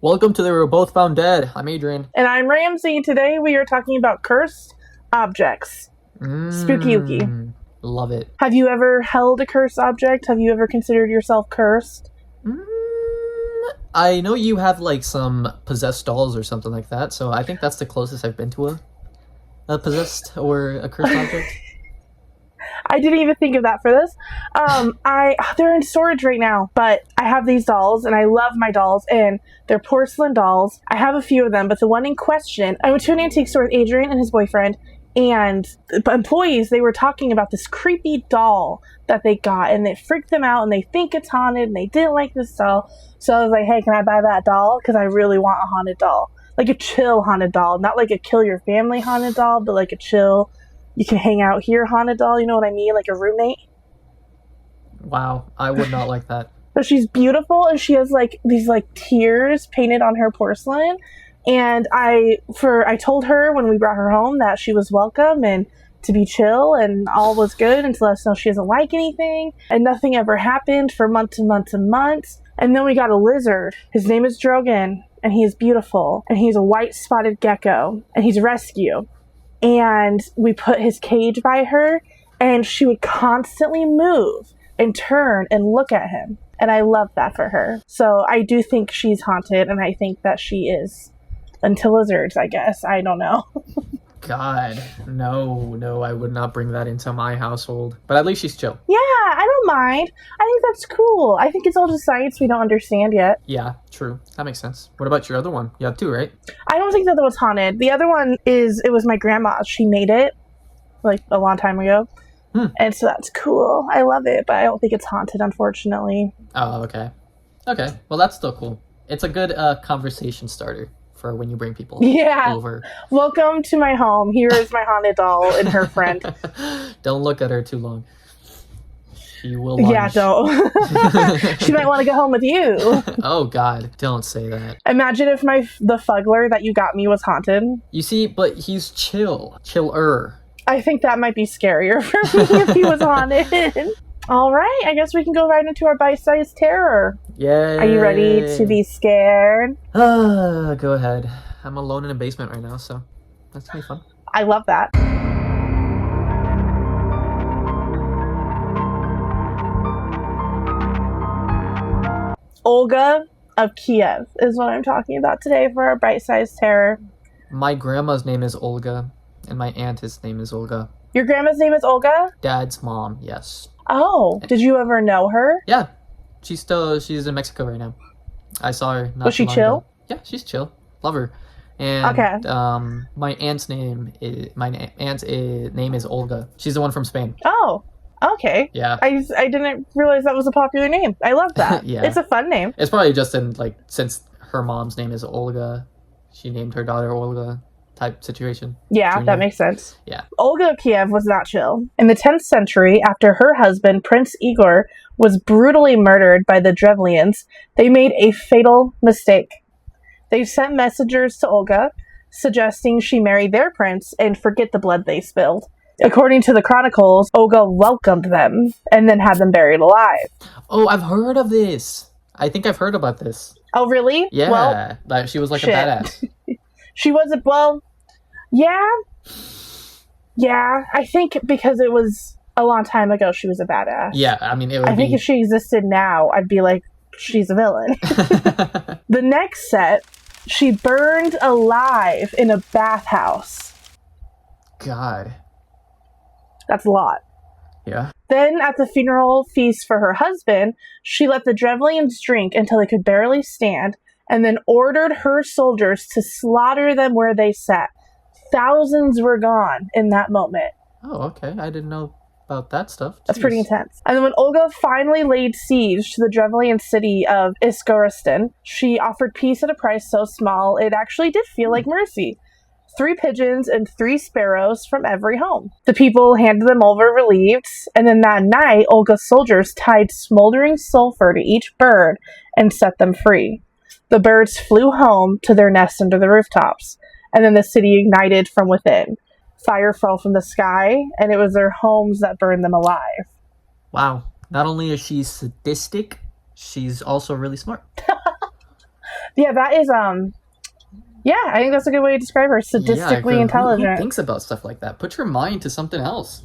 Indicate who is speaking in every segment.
Speaker 1: Welcome to the We're Both Found Dead. I'm Adrian.
Speaker 2: And I'm Ramsey. Today we are talking about cursed objects. Spooky ooky.
Speaker 1: Love it.
Speaker 2: Have you ever held a cursed object? Have you ever considered yourself cursed?
Speaker 1: I know you have like some possessed dolls or something like that, so I think that's the closest I've been to a possessed or a cursed object.
Speaker 2: I didn't even think of that for this. They're in storage right now, but I have these dolls and I love my dolls and they're porcelain dolls. I have a few of them, but the one in question, I went to an antique store with Adrian and his boyfriend, and the employees, they were talking about this creepy doll that they got, and it freaked them out and they think it's haunted and they didn't like this doll. So I was like, hey, can I buy that doll? Because I really want a haunted doll. Like a chill haunted doll. Not like a kill your family haunted doll, but like a chill, you can hang out here haunted doll, you know what I mean? Like a roommate.
Speaker 1: Wow, I would not like that.
Speaker 2: So she's beautiful and she has like these like tears painted on her porcelain. And I told her when we brought her home that she was welcome and to be chill and all was good, and to let us know she doesn't like anything. And nothing ever happened for months and months and months. And then we got a lizard. His name is Drogon, and he is beautiful. And he's a white spotted gecko, and he's a rescue. And we put his cage by her, and she would constantly move and turn and look at him. And I love that for her. So I do think she's haunted, and I think that she is. Until lizards, I guess. I don't know.
Speaker 1: God, no, I would not bring that into my household. But at least she's chill.
Speaker 2: Yeah, I don't mind. I think that's cool. I think it's all just science we don't understand yet.
Speaker 1: Yeah, true. That makes sense. What about your other one? You have two, right?
Speaker 2: I don't think the other one's haunted. The other one it was my grandma. She made it, like, a long time ago. And so that's cool. I love it, but I don't think it's haunted, unfortunately.
Speaker 1: Oh, okay. Okay, well, that's still cool. It's a good conversation starter for when you bring people over.
Speaker 2: Welcome to my home. Here is my haunted doll and her friend.
Speaker 1: Don't look at her too long. She will lunge.
Speaker 2: Yeah, don't. She might want to go home with you.
Speaker 1: Oh, God. Don't say that.
Speaker 2: Imagine if the fuggler that you got me was haunted.
Speaker 1: You see, but he's chiller.
Speaker 2: I think that might be scarier for me if he was haunted. All right, I guess we can go right into our bite-sized terror.
Speaker 1: Yay.
Speaker 2: Are you ready to be scared?
Speaker 1: Go ahead. I'm alone in a basement right now, so that's gonna be fun.
Speaker 2: I love that. Olga of Kiev is what I'm talking about today for our bite-sized terror.
Speaker 1: My grandma's name is Olga, and my aunt's name is Olga.
Speaker 2: Your grandma's name is Olga?
Speaker 1: Dad's mom, yes.
Speaker 2: Oh, did you ever know her?
Speaker 1: Yeah, she's in Mexico right now. I saw her.
Speaker 2: Was she chill?
Speaker 1: Ago. Yeah, she's chill. Love her. And
Speaker 2: okay.
Speaker 1: My aunt's name is Olga. She's the one from Spain.
Speaker 2: Oh, okay.
Speaker 1: Yeah.
Speaker 2: I didn't realize that was a popular name. I love that.
Speaker 1: Yeah.
Speaker 2: It's a fun name.
Speaker 1: It's probably just since her mom's name is Olga, she named her daughter Olga. Type situation.
Speaker 2: Yeah,
Speaker 1: Junior.
Speaker 2: That makes sense.
Speaker 1: Yeah.
Speaker 2: Olga of Kiev was not chill. In the 10th century, after her husband, Prince Igor, was brutally murdered by the Drevlians, they made a fatal mistake. They sent messengers to Olga, suggesting she marry their prince and forget the blood they spilled. According to the chronicles, Olga welcomed them and then had them buried alive.
Speaker 1: Oh, I've heard of this. I think I've heard about this.
Speaker 2: Oh, really?
Speaker 1: Yeah.
Speaker 2: Well,
Speaker 1: like she was like a badass.
Speaker 2: She wasn't, well... Yeah, I think because it was a long time ago, she was a badass.
Speaker 1: Yeah, I mean, I
Speaker 2: think if she existed now, I'd be like, she's a villain. The next set, she burned alive in a bathhouse.
Speaker 1: God.
Speaker 2: That's a lot.
Speaker 1: Yeah.
Speaker 2: Then, at the funeral feast for her husband, she let the Drevlians drink until they could barely stand, and then ordered her soldiers to slaughter them where they sat. Thousands were gone in that moment.
Speaker 1: Oh, okay. I didn't know about that stuff. Jeez.
Speaker 2: That's pretty intense. And then when Olga finally laid siege to the Drevlian city of Iskoristan, she offered peace at a price so small it actually did feel like mercy. 3 pigeons and 3 sparrows from every home. The people handed them over relieved, and then that night, Olga's soldiers tied smoldering sulfur to each bird and set them free. The birds flew home to their nests under the rooftops, and then the city ignited from within. Fire fell from the sky, and it was their homes that burned them alive.
Speaker 1: Wow. Not only is she sadistic, she's also really smart.
Speaker 2: Yeah, that is yeah, I think that's a good way to describe her. Sadistically
Speaker 1: 'cause
Speaker 2: intelligent.
Speaker 1: Who thinks about stuff like that? Put your mind to something else.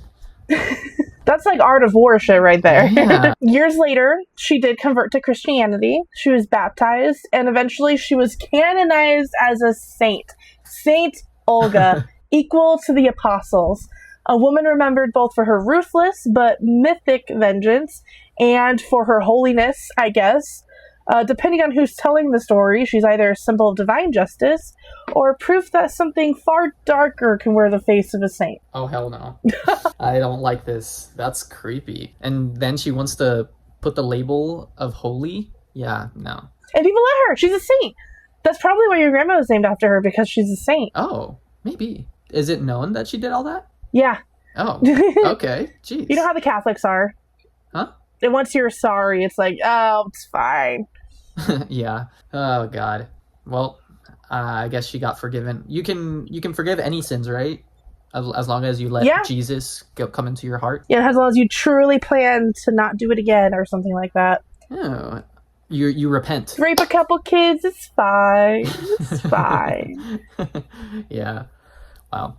Speaker 2: That's like Art of War shit right there.
Speaker 1: Yeah.
Speaker 2: Years later, she did convert to Christianity. She was baptized, and eventually she was canonized as a saint. Saint Olga, equal to the apostles. A woman remembered both for her ruthless but mythic vengeance and for her holiness, I guess. Depending on who's telling the story, she's either a symbol of divine justice or proof that something far darker can wear the face of a saint.
Speaker 1: Oh, hell no. I don't like this. That's creepy. And then she wants to put the label of holy? Yeah, no.
Speaker 2: And people let her. She's a saint. That's probably why your grandma was named after her, because she's a saint.
Speaker 1: Oh, maybe. Is it known that she did all that?
Speaker 2: Yeah.
Speaker 1: Oh, okay. Jeez.
Speaker 2: You know how the Catholics are?
Speaker 1: Huh?
Speaker 2: And once you're sorry, it's like, oh, it's fine.
Speaker 1: Yeah. Oh, God. Well, I guess she got forgiven. You can forgive any sins, right? As long as you let Jesus come into your heart.
Speaker 2: Yeah, as long as you truly plan to not do it again or something like that.
Speaker 1: Oh, you repent.
Speaker 2: Rape a couple kids, it's fine. It's fine.
Speaker 1: Yeah. Wow.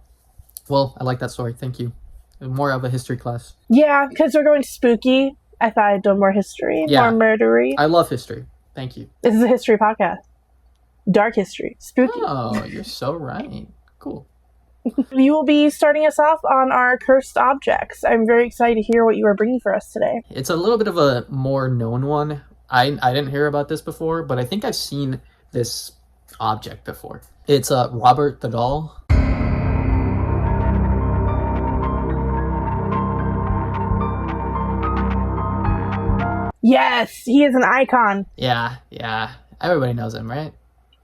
Speaker 1: Well, I like that story. Thank you. More of a history class.
Speaker 2: Yeah, because we're going spooky. I thought I'd do more history, more murdery.
Speaker 1: I love history. Thank you.
Speaker 2: This is a history podcast. Dark history. Spooky.
Speaker 1: Oh, you're so right. Cool.
Speaker 2: You will be starting us off on our cursed objects. I'm very excited to hear what you are bringing for us today.
Speaker 1: It's a little bit of a more known one. I didn't hear about this before, but I think I've seen this object before. It's Robert the doll.
Speaker 2: Yes, he is an icon.
Speaker 1: Yeah. Everybody knows him, right?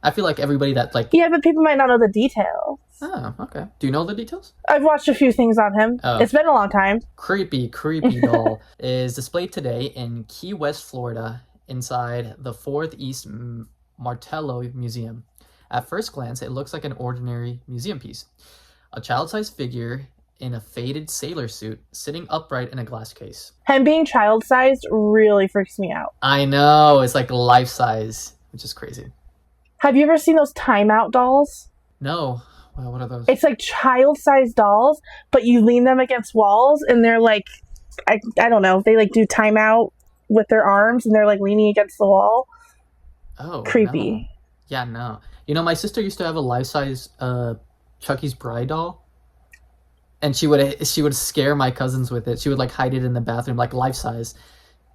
Speaker 1: I feel like everybody that like...
Speaker 2: Yeah, but people might not know the details.
Speaker 1: Oh, okay. Do you know the details?
Speaker 2: I've watched a few things on him.
Speaker 1: Oh.
Speaker 2: It's been a long time.
Speaker 1: Creepy doll is displayed today in Key West, Florida, inside the 4th East Martello Museum. At first glance, it looks like an ordinary museum piece. A child-sized figure in a faded sailor suit sitting upright in a glass case.
Speaker 2: Him being child-sized really freaks me out.
Speaker 1: I know, it's like life-size, which is crazy.
Speaker 2: Have you ever seen those timeout dolls?
Speaker 1: No. Well, what are those?
Speaker 2: It's like child-sized dolls, but you lean them against walls, and they're like, I don't know, they like do timeout with their arms, and they're like leaning against the wall.
Speaker 1: Oh,
Speaker 2: creepy.
Speaker 1: No. Yeah, no. You know, my sister used to have a life-size Chucky's Bride doll. And she would scare my cousins with it. She would like hide it in the bathroom, like life size,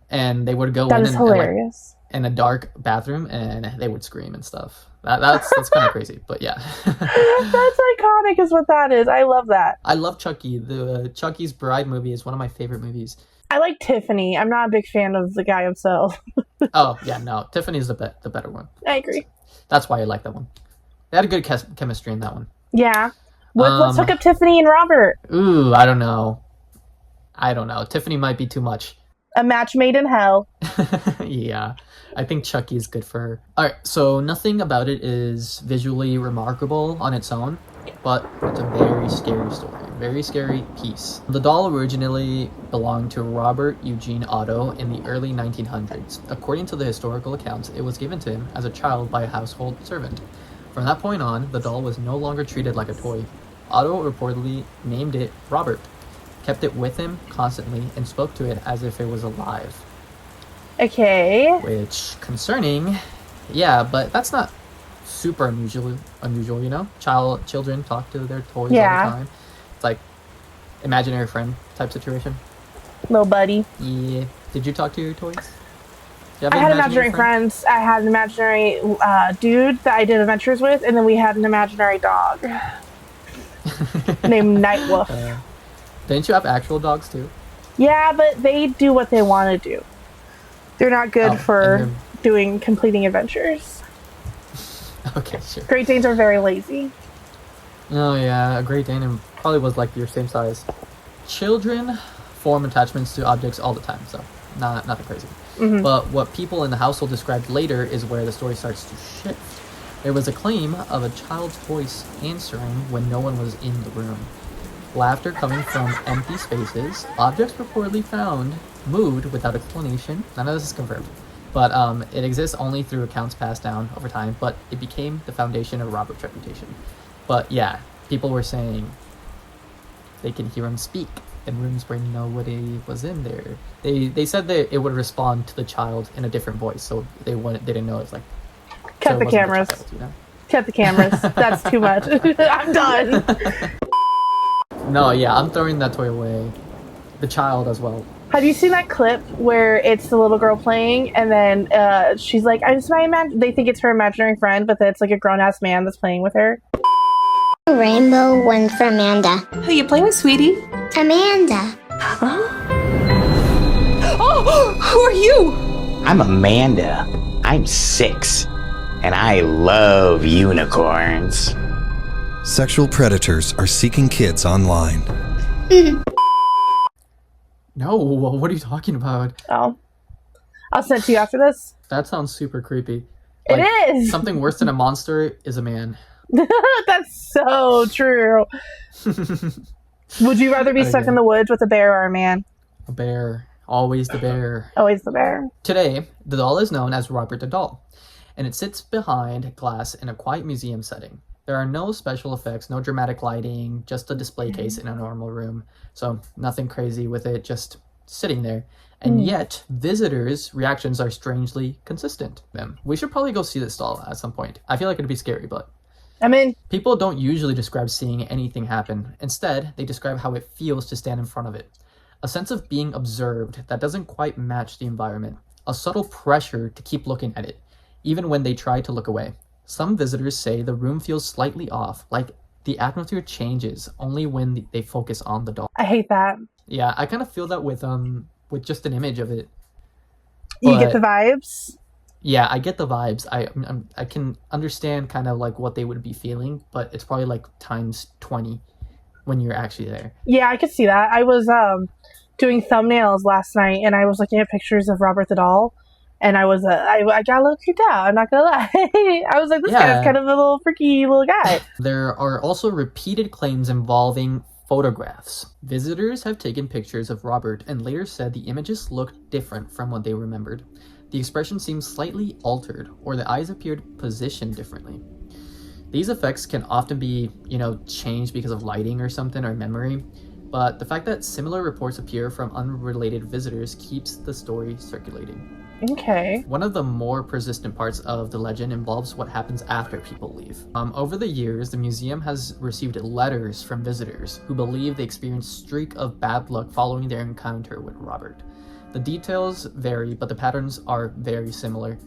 Speaker 1: and they would go
Speaker 2: that
Speaker 1: in
Speaker 2: is
Speaker 1: and
Speaker 2: hilarious.
Speaker 1: Like, in a dark bathroom, and they would scream and stuff. That's kind of crazy, but yeah.
Speaker 2: That's iconic, is what that is. I love that.
Speaker 1: I love Chucky. The Chucky's Bride movie is one of my favorite movies.
Speaker 2: I like Tiffany. I'm not a big fan of the guy himself.
Speaker 1: Oh yeah, no, Tiffany's the better one.
Speaker 2: I agree.
Speaker 1: That's why I like that one. They had a good chemistry in that one.
Speaker 2: Yeah. Let's hook up Tiffany and Robert.
Speaker 1: Ooh, I don't know. Tiffany might be too much.
Speaker 2: A match made in hell.
Speaker 1: Yeah, I think Chucky is good for her. Alright, so nothing about it is visually remarkable on its own, but it's a very scary story. Very scary piece. The doll originally belonged to Robert Eugene Otto in the early 1900s. According to the historical accounts, it was given to him as a child by a household servant. From that point on, the doll was no longer treated like a toy. Otto reportedly named it Robert, kept it with him constantly, and spoke to it as if it was alive.
Speaker 2: Okay.
Speaker 1: Which, concerning, yeah, but that's not super unusual, you know? Children talk to their toys all the time. It's like imaginary friend type situation.
Speaker 2: Little buddy.
Speaker 1: Yeah. Did you talk to your toys?
Speaker 2: I had imaginary friends. I had an imaginary dude that I did adventures with, and then we had an imaginary dog named Nightwolf.
Speaker 1: Didn't you have actual dogs too?
Speaker 2: Yeah, but they do what they want to do. They're not good for completing adventures.
Speaker 1: Okay, sure.
Speaker 2: Great Danes are very lazy.
Speaker 1: Oh yeah, a Great Dane probably was like your same size. Children form attachments to objects all the time, so nothing crazy.
Speaker 2: Mm-hmm.
Speaker 1: But what people in the household described later is where the story starts to shift. There was a claim of a child's voice answering when no one was in the room. Laughter coming from empty spaces. Objects reportedly found moved without explanation. None of this is confirmed. But it exists only through accounts passed down over time, but it became the foundation of Robert's reputation. But yeah, people were saying they can hear him speak in rooms where nobody was in there. They said that it would respond to the child in a different voice, so they didn't know it's like.
Speaker 2: Cut
Speaker 1: so
Speaker 2: the cameras.
Speaker 1: Child, you know?
Speaker 2: Cut the cameras. That's too much. I'm done.
Speaker 1: No, yeah, I'm throwing that toy away. The child as well.
Speaker 2: Have you seen that clip where it's the little girl playing, and then she's like, they think it's her imaginary friend, but then it's like a grown-ass man that's playing with her?
Speaker 3: Rainbow one for Amanda.
Speaker 4: Who you playing with, sweetie?
Speaker 3: Amanda.
Speaker 4: Huh? Oh, who are you?
Speaker 5: I'm Amanda. I'm 6. And I love unicorns.
Speaker 6: Sexual predators are seeking kids online.
Speaker 1: No, what are you talking about?
Speaker 2: Oh. I'll send it to you after this.
Speaker 1: That sounds super creepy.
Speaker 2: It is!
Speaker 1: Something worse than a monster is a man.
Speaker 2: That's so true. Would you rather be stuck in the woods with a bear or a man?
Speaker 1: A bear. Always the bear.
Speaker 2: Always the bear.
Speaker 1: Today, the doll is known as Robert the Doll, and it sits behind glass in a quiet museum setting. There are no special effects, no dramatic lighting, just a display case in a normal room. So nothing crazy with it, just sitting there. And yet, visitors' reactions are strangely consistent. We should probably go see this doll at some point. I feel like it'd be scary, but...
Speaker 2: I mean...
Speaker 1: People don't usually describe seeing anything happen. Instead, they describe how it feels to stand in front of it. A sense of being observed that doesn't quite match the environment. A subtle pressure to keep looking at it, even when they try to look away. Some visitors say the room feels slightly off, like the atmosphere changes only when they focus on the doll.
Speaker 2: I hate that.
Speaker 1: Yeah, I kind of feel that with just an image of it.
Speaker 2: You get the vibes?
Speaker 1: Yeah, I get the vibes. I can understand kind of like what they would be feeling, but it's probably like times 20 when you're actually there.
Speaker 2: Yeah, I could see that. I was doing thumbnails last night, and I was looking at pictures of Robert the Doll. And I was, I got a little creeped out, I'm not gonna lie. I was like, this guy's kind of a little freaky little guy.
Speaker 1: There are also repeated claims involving photographs. Visitors have taken pictures of Robert and later said the images looked different from what they remembered. The expression seemed slightly altered, or the eyes appeared positioned differently. These effects can often be, changed because of lighting or something, or memory. But the fact that similar reports appear from unrelated visitors keeps the story circulating.
Speaker 2: Okay.
Speaker 1: One of the more persistent parts of the legend involves what happens after people leave. Over the years, the museum has received letters from visitors who believe they experienced a streak of bad luck following their encounter with Robert. The details vary, but the patterns are very similar.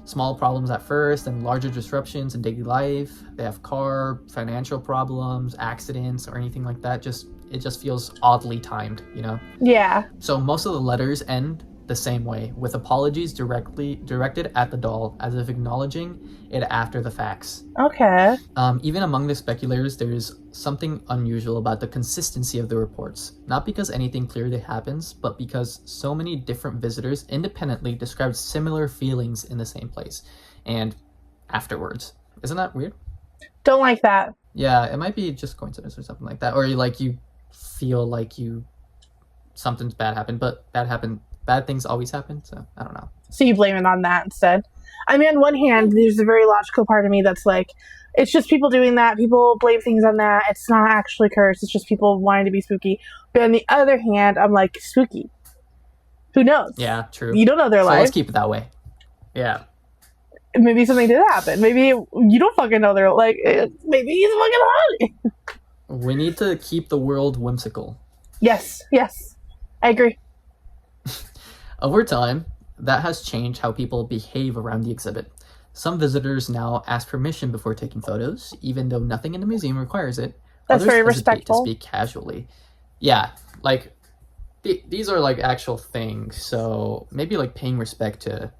Speaker 1: Small problems at first and larger disruptions in daily life. They have financial problems, accidents, or anything like that. It just feels oddly timed,
Speaker 2: Yeah.
Speaker 1: So most of the letters end the same way, with apologies directed at the doll, as if acknowledging it after the facts.
Speaker 2: Okay.
Speaker 1: Even among the speculators, there's something unusual about the consistency of the reports. Not because anything clearly happens, but because so many different visitors independently described similar feelings in the same place, and afterwards. Isn't that weird?
Speaker 2: Don't like that.
Speaker 1: Yeah, it might be just coincidence or something like that, or you feel like something's bad happened, but bad things always happen, so I don't know.
Speaker 2: So you blame it on that instead. I mean, on one hand, there's a very logical part of me that's like, it's just people doing that. People blame things on that. It's not actually cursed. It's just people wanting to be spooky. But on the other hand, I'm like, spooky. Who knows?
Speaker 1: Yeah, true.
Speaker 2: You don't know their life.
Speaker 1: Let's keep it that way. Yeah.
Speaker 2: Maybe something did happen. Maybe you don't fucking know their, maybe he's fucking hot.
Speaker 1: We need to keep the world whimsical.
Speaker 2: Yes. I agree.
Speaker 1: Over time, that has changed how people behave around the exhibit. Some visitors now ask permission before taking photos, even though nothing in the museum requires it.
Speaker 2: That's
Speaker 1: Others
Speaker 2: very
Speaker 1: hesitate
Speaker 2: respectful.
Speaker 1: to speak casually. Yeah, these are actual things, so maybe paying respect to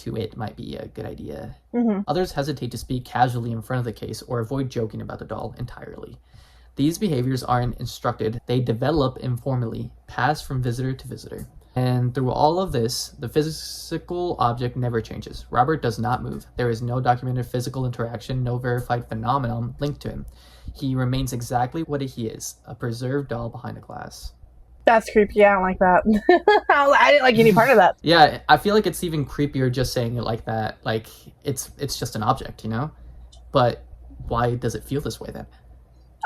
Speaker 1: it might be a good idea.
Speaker 2: Mm-hmm.
Speaker 1: Others hesitate to speak casually in front of the case or avoid joking about the doll entirely. These behaviors aren't instructed, they develop informally, passed from visitor to visitor. And through all of this, the physical object never changes. Robert does not move. There is no documented physical interaction, no verified phenomenon linked to him. He remains exactly what he is, a preserved doll behind a glass.
Speaker 2: That's creepy. I don't like that. I didn't like any part of that.
Speaker 1: Yeah, I feel like it's even creepier just saying it like that. Like, it's just an object, you know? But why does it feel this way then?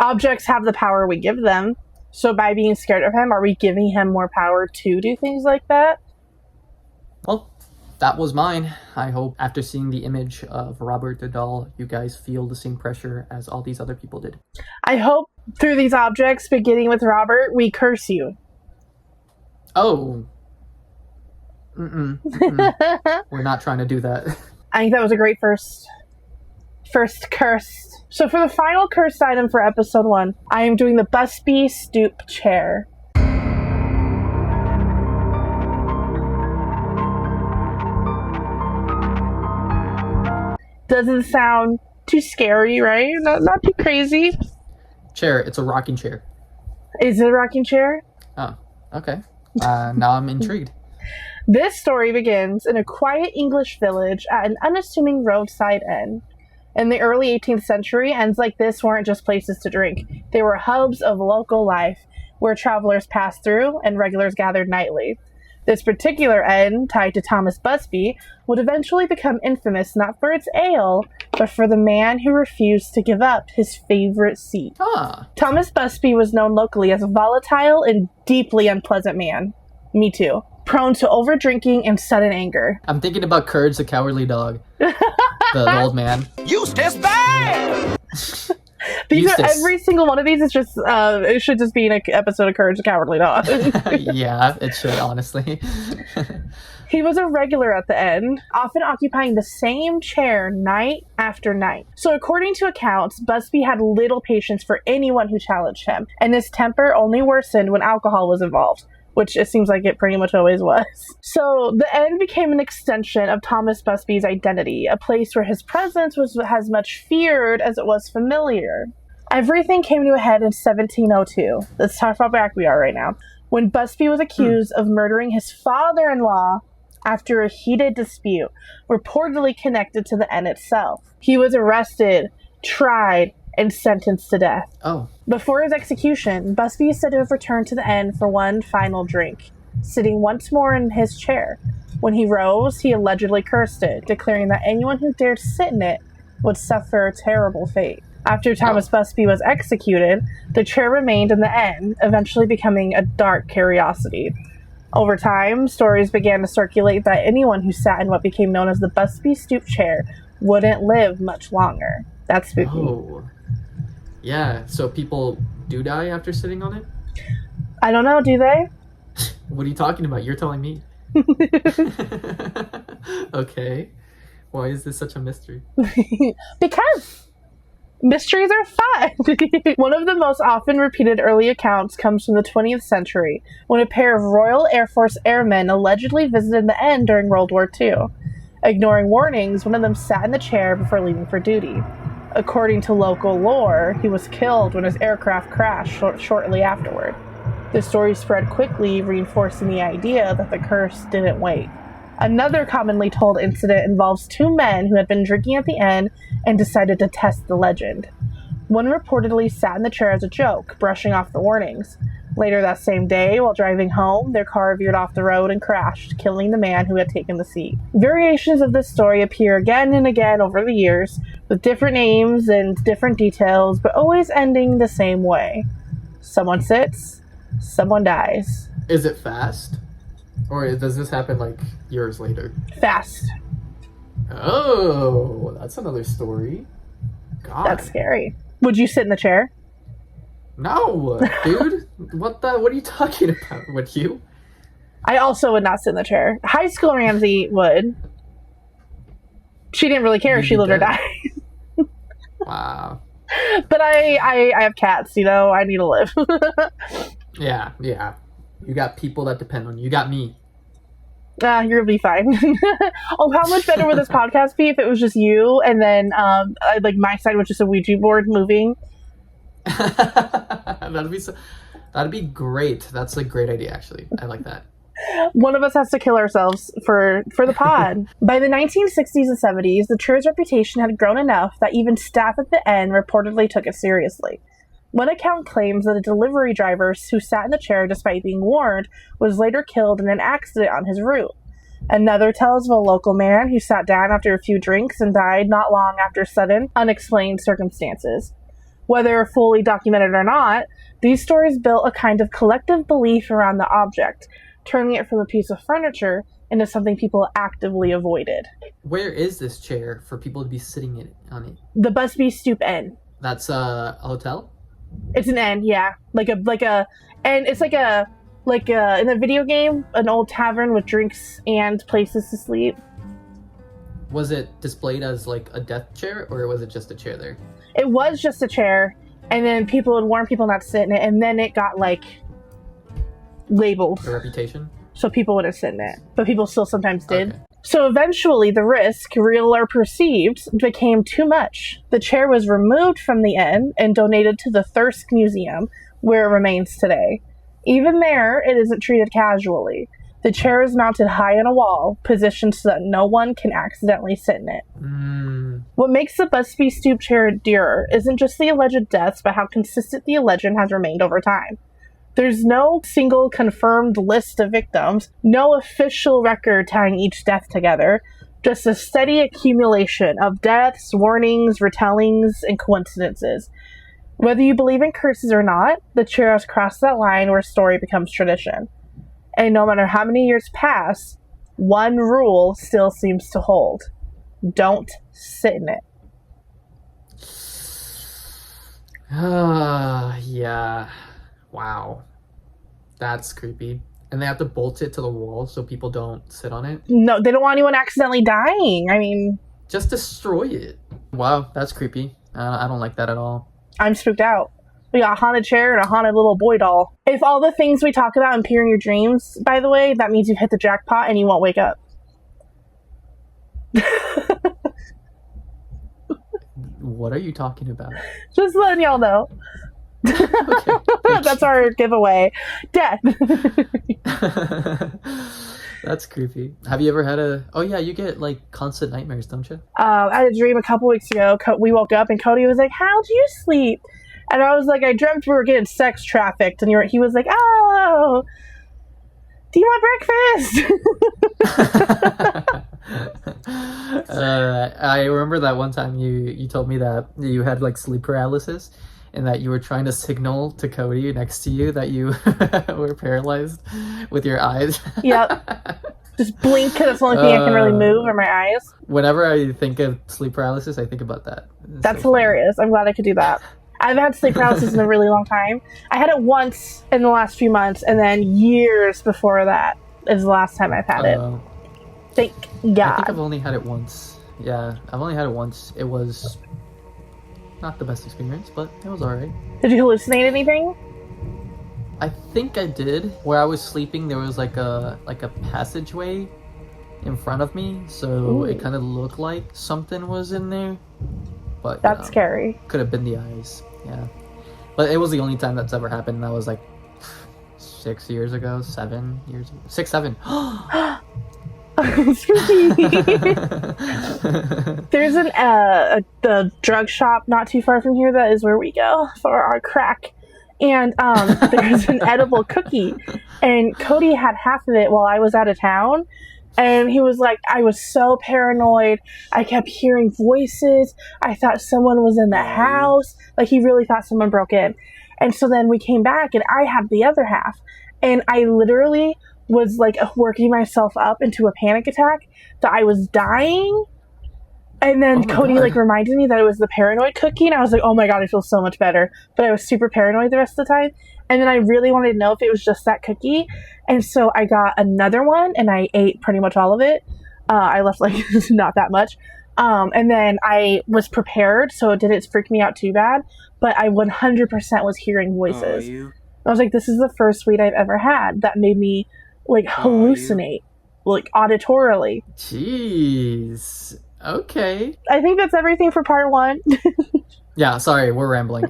Speaker 2: Objects have the power we give them. So by being scared of him, are we giving him more power to do things like that?
Speaker 1: Well, that was mine. I hope after seeing the image of Robert the doll, you guys feel the same pressure as all these other people did.
Speaker 2: I hope through these objects, beginning with Robert, we curse you.
Speaker 1: Oh. We're not trying to do that.
Speaker 2: I think that was a great first curse. So for the final cursed item for episode 1, I am doing the Busby Stoop Chair. Doesn't sound too scary, right? Not too crazy.
Speaker 1: Chair. It's a rocking chair.
Speaker 2: Is it a rocking chair?
Speaker 1: Oh, okay. Now I'm intrigued.
Speaker 2: This story begins in a quiet English village at an unassuming roadside inn. In the early 18th century, inns like this weren't just places to drink. They were hubs of local life, where travelers passed through and regulars gathered nightly. This particular inn, tied to Thomas Busby, would eventually become infamous not for its ale, but for the man who refused to give up his favorite seat.
Speaker 1: Ah.
Speaker 2: Thomas Busby was known locally as a volatile and deeply unpleasant man. Me too. Prone to over-drinking and sudden anger.
Speaker 1: I'm thinking about Courage the Cowardly Dog. The old man.
Speaker 5: Eustace bad!
Speaker 2: These are,
Speaker 1: Eustace.
Speaker 2: every single one of these is just, it should just be an episode of Courage the Cowardly Dog.
Speaker 1: Yeah, it should, honestly.
Speaker 2: He was a regular at the inn, often occupying the same chair night after night. So according to accounts, Busby had little patience for anyone who challenged him, and his temper only worsened when alcohol was involved, which it seems like it pretty much always was. So the inn became an extension of Thomas Busby's identity, a place where his presence was as much feared as it was familiar. Everything came to a head in 1702. Let's talk about back we are right now. When Busby was accused of murdering his father-in-law after a heated dispute, reportedly connected to the inn itself. He was arrested, tried, and sentenced to death.
Speaker 1: Oh.
Speaker 2: Before his execution, Busby is said to have returned to the inn for one final drink, sitting once more in his chair. When he rose, he allegedly cursed it, declaring that anyone who dared sit in it would suffer a terrible fate. After Thomas Busby was executed, the chair remained in the inn, eventually becoming a dark curiosity. Over time, stories began to circulate that anyone who sat in what became known as the Busby Stoop Chair wouldn't live much longer. That's spooky.
Speaker 1: Oh. Yeah, so people do die after sitting on it?
Speaker 2: I don't know, do they?
Speaker 1: What are you talking about? You're telling me. Okay. Why is this such a mystery?
Speaker 2: Because mysteries are fun. One of the most often repeated early accounts comes from the 20th century, when a pair of Royal Air Force airmen allegedly visited the inn during World War II. Ignoring warnings, one of them sat in the chair before leaving for duty. According to local lore, he was killed when his aircraft crashed shortly afterward. The story spread quickly, reinforcing the idea that the curse didn't wait. Another commonly told incident involves two men who had been drinking at the inn and decided to test the legend. One reportedly sat in the chair as a joke, brushing off the warnings. Later that same day, while driving home, their car veered off the road and crashed, killing the man who had taken the seat. Variations of this story appear again and again over the years, with different names and different details, but always ending the same way. Someone sits, someone dies.
Speaker 1: Is it fast? Or does this happen like years later?
Speaker 2: Fast.
Speaker 1: Oh, that's another story. God.
Speaker 2: That's scary. Would you sit in the chair?
Speaker 1: No, dude. What are you talking about? Would you?
Speaker 2: I also would not sit in the chair. High school Ramsey would. She didn't really care if she lived or died.
Speaker 1: Wow.
Speaker 2: But I have cats, you know? I need to live.
Speaker 1: Yeah. You got people that depend on you. You got me.
Speaker 2: You're gonna be fine. Oh, how much better would this podcast be if it was just you and then like my side was just a Ouija board moving?
Speaker 1: That'd be great. That's a great idea, actually. I like that.
Speaker 2: One of us has to kill ourselves for the pod. By the 1960s and 70s, the chair's reputation had grown enough that even staff at the inn reportedly took it seriously. One account claims that a delivery driver who sat in the chair despite being warned was later killed in an accident on his route. Another tells of a local man who sat down after a few drinks and died not long after sudden, unexplained circumstances. Whether fully documented or not, these stories built a kind of collective belief around the object, turning it from a piece of furniture into something people actively avoided.
Speaker 1: Where is this chair for people to be sitting on it?
Speaker 2: The Busby Stoop Inn.
Speaker 1: That's a hotel?
Speaker 2: It's an inn, yeah. And it's like in the video game, an old tavern with drinks and places to sleep.
Speaker 1: Was it displayed as like a death chair, or was it just a chair there?
Speaker 2: It was just a chair, and then people would warn people not to sit in it, and then it got like labeled.
Speaker 1: A reputation?
Speaker 2: So people wouldn't sit in it, but people still sometimes did.
Speaker 1: Okay.
Speaker 2: So eventually the risk, real or perceived, became too much. The chair was removed from the inn and donated to the Thirsk Museum, where it remains today. Even there, it isn't treated casually. The chair is mounted high on a wall, positioned so that no one can accidentally sit in it. What makes the Busby Stoop Chair dearer isn't just the alleged deaths, but how consistent the legend has remained over time. There's no single confirmed list of victims, no official record tying each death together, just a steady accumulation of deaths, warnings, retellings, and coincidences. Whether you believe in curses or not, the chair has crossed that line where story becomes tradition. And no matter how many years pass, one rule still seems to hold. Don't sit in it.
Speaker 1: Yeah. Wow. That's creepy. And they have to bolt it to the wall so people don't sit on it?
Speaker 2: No, they don't want anyone accidentally dying. I mean...
Speaker 1: Just destroy it. Wow, that's creepy. I don't like that at all.
Speaker 2: I'm spooked out. We got a haunted chair and a haunted little boy doll. If all the things we talk about appear in your dreams, by the way, that means you've hit the jackpot and you won't wake up.
Speaker 1: What are you talking about?
Speaker 2: Just letting y'all know.
Speaker 1: Okay,
Speaker 2: that's our giveaway. Death.
Speaker 1: That's creepy. Have you ever had oh yeah, you get like constant nightmares, don't you?
Speaker 2: I had a dream a couple weeks ago. We woke up and Cody was like, how'd you sleep? And I was like, I dreamt we were getting sex trafficked. And he was like, oh, do you want breakfast?
Speaker 1: I remember that one time you told me that you had like sleep paralysis and that you were trying to signal to Cody next to you that you were paralyzed with your eyes.
Speaker 2: Yep. Just blink because it's the only thing I can really move are my eyes.
Speaker 1: Whenever I think of sleep paralysis, I think about that.
Speaker 2: That's so hilarious. I'm glad I could do that. I've had sleep paralysis in a really long time. I had it once in the last few months, and then years before that is the last time I've had it. Thank God.
Speaker 1: I think I've only had it once. Yeah, I've only had it once. It was not the best experience, but it was alright.
Speaker 2: Did you hallucinate anything?
Speaker 1: I think I did. Where I was sleeping, there was like a passageway in front of me, so it kind of looked like something was in there. But
Speaker 2: that's scary.
Speaker 1: Could have been the eyes. Yeah, but it was the only time that's ever happened. And that was like 6 years ago, 7 years ago. 6, 7.
Speaker 2: There's the drug shop not too far from here that is where we go for our crack. And there's an edible cookie. And Cody had half of it while I was out of town. And he was like, I was so paranoid. I kept hearing voices. I thought someone was in the house. Like, he really thought someone broke in. And so then we came back and I had the other half. And I literally was like working myself up into a panic attack that I was dying. And then Cody like reminded me that it was the paranoid cookie. And I was like, oh my God, I feel so much better. But I was super paranoid the rest of the time. And then I really wanted to know if it was just that cookie. And so I got another one and I ate pretty much all of it. I left like not that much. And then I was prepared, so it didn't freak me out too bad. But I 100% was hearing voices. I was like, this is the first weed I've ever had that made me like hallucinate, like auditorily.
Speaker 1: Jeez. Okay.
Speaker 2: I think that's everything for part 1.
Speaker 1: Yeah, sorry, we're rambling.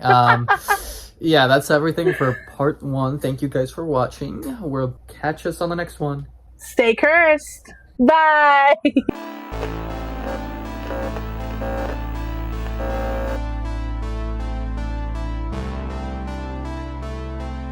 Speaker 1: Yeah, that's everything for part 1. Thank you guys for watching. We'll catch us on the next one.
Speaker 2: Stay cursed. Bye.